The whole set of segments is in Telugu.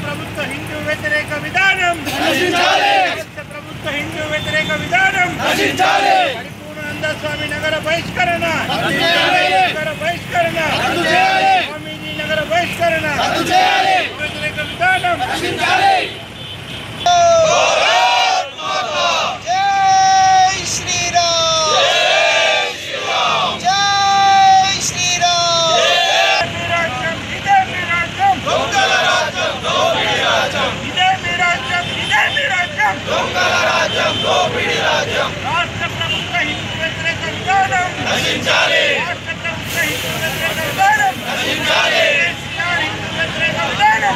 ప్రభుత్వ హిందూ వ్యతిరేక విధానం రాష్ట్ర ప్రభుత్వ హిందూ వ్యతిరేక విధానం పరిపూర్ణానంద స్వామి నగర బహిష్కరణ స్వామీజీ నగర బహిష్కరణ వ్యతిరేక విధానం రాష్ట్ర ప్రభుత్వ హిందూ వ్యతిరేక విధానం రాష్ట్ర ప్రభుత్వ హిందూ వ్యతిరేక విధానం హిందూ వ్యతిరేక విధానం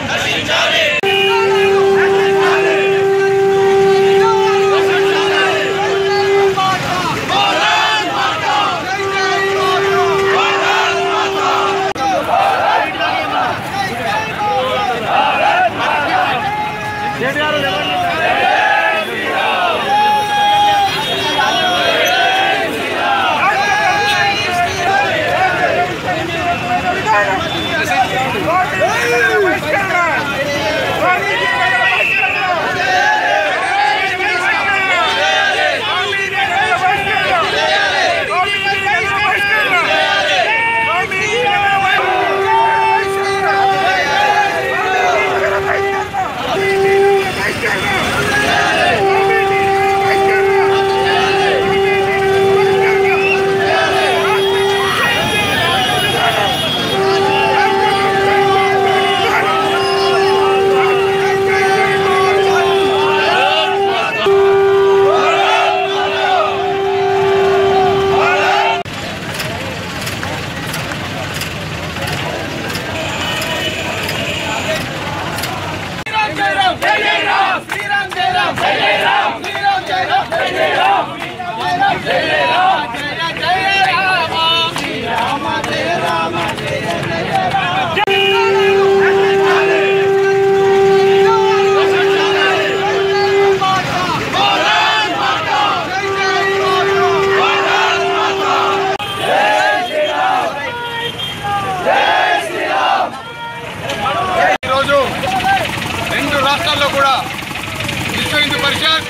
విశ్వ హిందూ పరిషత్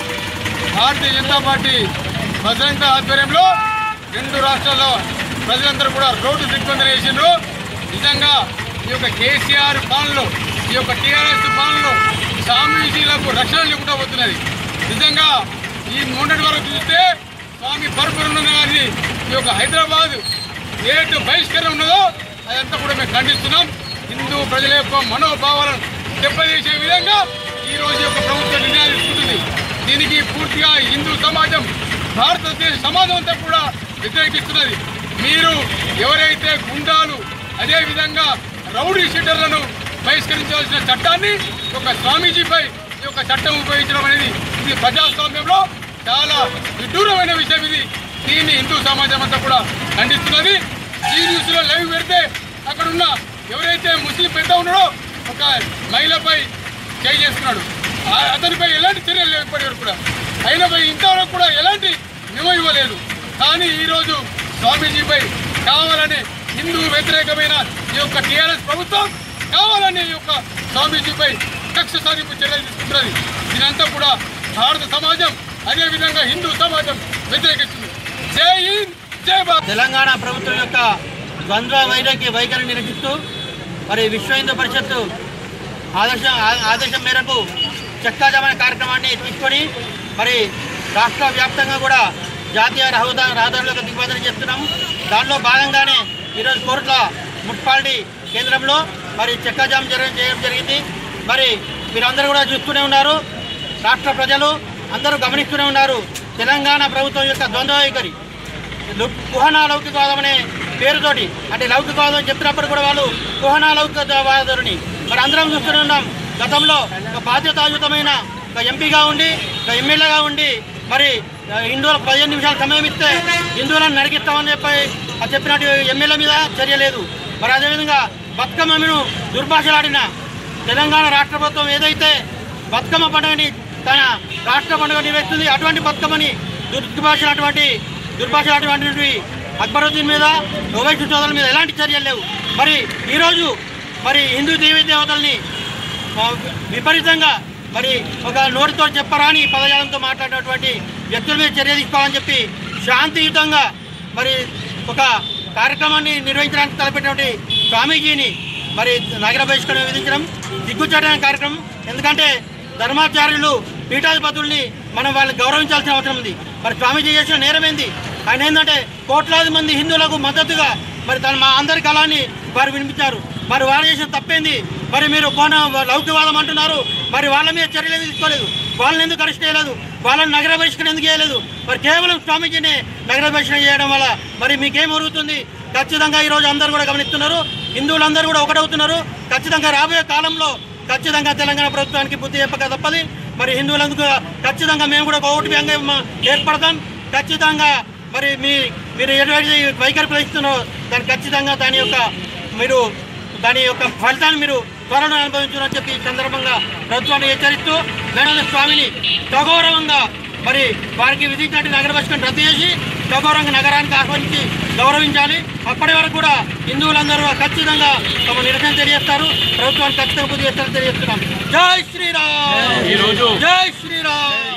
భారతీయ జనతా పార్టీ బజరంగ ఆధ్వర్యంలో రెండు రాష్ట్రాల్లో ప్రజలందరూ కూడా రోడ్డు దిగ్బంధన చేసిండ్రు. నిజంగా ఈ యొక్క కేసీఆర్ పాలనలో ఈ యొక్క టీఆర్ఎస్ పాలనలో స్వామీజీలకు రక్షణ లేకుండా పోతున్నది. నిజంగా ఈ మొన్నటి వరకు చూస్తే స్వామి పరిపూర్ణానంద గారిని ఈ యొక్క హైదరాబాద్ ఏటు బహిష్కరణ ఉన్నదో అదంతా కూడా మేము ఖండిస్తున్నాం. హిందూ ప్రజల యొక్క మనోభావాలను దెబ్బతీసే విధంగా ఈ రోజు యొక్క ప్రభుత్వం నిర్ణయాలు తీసుకుంటుంది. దీనికి పూర్తిగా హిందూ సమాజం, భారతదేశ సమాజం అంతా కూడా వ్యతిరేకిస్తున్నది. మీరు ఎవరైతే గుండాలు అదేవిధంగా రౌడీ షీటర్లను బహిష్కరించాల్సిన చట్టాన్ని ఒక స్వామీజీపై ఈ యొక్క చట్టం ఉపయోగించడం అనేది ఇది ప్రజాస్వామ్యంలో చాలా విడ్డూరమైన విషయం. ఇది దీన్ని హిందూ సమాజం అంతా కూడా ఖండిస్తున్నది. ఈ న్యూస్లో లైవ్ పెడితే అక్కడున్న ఎవరైతే ముస్లిం పెద్ద ఉన్నాడో ఒక మహిళపై చేయి చేస్తున్నాడు. అతనిపై ఎలాంటి చర్యలు లేవు ఇప్పటి వరకు కూడా. అయినపై ఇంతవరకు కూడా ఎలాంటి నియమం ఇవ్వలేదు. కానీ ఈరోజు స్వామీజీపై కావాలని హిందూ వ్యతిరేకమైన ఈ యొక్క టీఆర్ఎస్ ప్రభుత్వం కావాలని ఈ యొక్క స్వామీజీపై కక్ష సాధింపు చర్యలు తీసుకుంటున్నది. దీనంతా కూడా భారత సమాజం అదేవిధంగా హిందూ సమాజం వ్యతిరేకిస్తుంది. జై హింద్, జై భారత్. తెలంగాణ ప్రభుత్వం యొక్క ద్వంద్వ వైఖరిని నిరసిస్తూ మరి విశ్వ హిందూ పరిషత్తు ఆదేశం మేరకు చక్కాజామన కార్యక్రమాన్ని తీసుకొని మరి రాష్ట్ర వ్యాప్తంగా కూడా జాతీయ రహదారులకు దిగ్బంధన చేస్తున్నాము. దానిలో భాగంగానే ఈరోజు కోరుట్ల మున్సిపాలిటీ కేంద్రంలో మరి చక్కాజామ్ చేయడం జరిగింది. మరి మీరందరూ కూడా చూస్తూనే ఉన్నారు, రాష్ట్ర ప్రజలు అందరూ గమనిస్తూనే ఉన్నారు. తెలంగాణ ప్రభుత్వం యొక్క ద్వంద్వ వైఖరి కుహనా లౌకికవాదం అనే పేరుతోటి, అంటే లౌకికవాదం చెప్తున్నప్పుడు కూడా వాళ్ళు కుహనా లౌకికవాదుని మరి అందరం చూస్తూనే ఉన్నాం. గతంలో ఒక బాధ్యతాయుతమైన ఒక ఎంపీగా ఉండి ఒక ఎమ్మెల్యేగా ఉండి మరి హిందువులకు 15 నిమిషాలు సమయం ఇస్తే హిందువులను నరికిస్తామని చెప్పినట్టు ఎమ్మెల్యే మీద చర్య లేదు. మరి అదేవిధంగా బతుకమ్మను దుర్భాషలాడిన తెలంగాణ రాష్ట్ర ప్రభుత్వం ఏదైతే బతుకమ్మ పండుగని తన రాష్ట్ర పండుగ నిర్వహిస్తుంది, అటువంటి బతుకమ్మని దుర్భాషలాడినటువంటి అక్బరుద్దీన్ మీద, ఓవైసీ సోదరుల మీద ఎలాంటి చర్యలు లేవు. మరి ఈరోజు మరి హిందూ దేవతల్ని విపరీతంగా మరి ఒక నోటితో చెప్పరాని పదజాలంతో మాట్లాడినటువంటి వ్యక్తుల మీద చర్య తీసుకోవాలని చెప్పి శాంతియుతంగా మరి ఒక కార్యక్రమాన్ని నిర్వహించడానికి తలపెట్టినటువంటి స్వామీజీని మరి నగర బహిష్కరణ విధించడం దిగ్గుచాటైన కార్యక్రమం. ఎందుకంటే ధర్మాచార్యులు పీఠాధిపతుల్ని మనం వాళ్ళని గౌరవించాల్సిన అవసరం ఉంది. మరి స్వామీజీ చేసిన నేరమైంది. ఆయన ఏంటంటే కోట్లాది మంది హిందువులకు మద్దతుగా మరి మా అందరి కళాన్ని వారు వినిపించారు. మరి వారు చేసిన తప్పేంది? మరి మీరు కోన లౌకికవాదం అంటున్నారు, మరి వాళ్ళ మీద చర్యలు తీసుకోలేదు, వాళ్ళని ఎందుకు అరెస్ట్ చేయలేదు, వాళ్ళని నగర బహిష్కరణ ఎందుకు చేయలేదు? మరి కేవలం స్వామీజీని నగర బహిష్కరణ చేయడం వల్ల మరి మీకేం జరుగుతుంది? ఖచ్చితంగా ఈరోజు అందరూ కూడా గమనిస్తున్నారు, హిందువులందరూ కూడా ఒకటవుతున్నారు. ఖచ్చితంగా రాబోయే కాలంలో ఖచ్చితంగా తెలంగాణ ప్రభుత్వానికి బుద్ధి చెప్పక తప్పది. మరి హిందువులందుకు ఖచ్చితంగా మేము కూడా ఒక ఓటు బ్యాంక్గా ఏర్పడతాం. ఖచ్చితంగా మరి మీరు ఎటువంటి వైఖరి ప్రదర్శిస్తున్నారో దాన్ని ఖచ్చితంగా దాని యొక్క ఫలితాన్ని మీరు త్వరలో అనుభవించాలని చెప్పి ఈ సందర్భంగా ప్రభుత్వాన్ని హెచ్చరిస్తూ గణేశ స్వామిని సగౌరవంగా మరి వారికి విధించినట్టు నగర బహిష్కరణ రద్దు చేసి సగౌరవంగా నగరానికి ఆహ్వానించి గౌరవించాలి. అప్పటి వరకు కూడా హిందువులందరూ ఖచ్చితంగా తమ నిరసన తెలియజేస్తారు. ప్రభుత్వాన్ని ఖచ్చితంగా బుద్ధి చేస్తారని తెలియజేస్తున్నాం. జై శ్రీరామ్, జై శ్రీరామ్.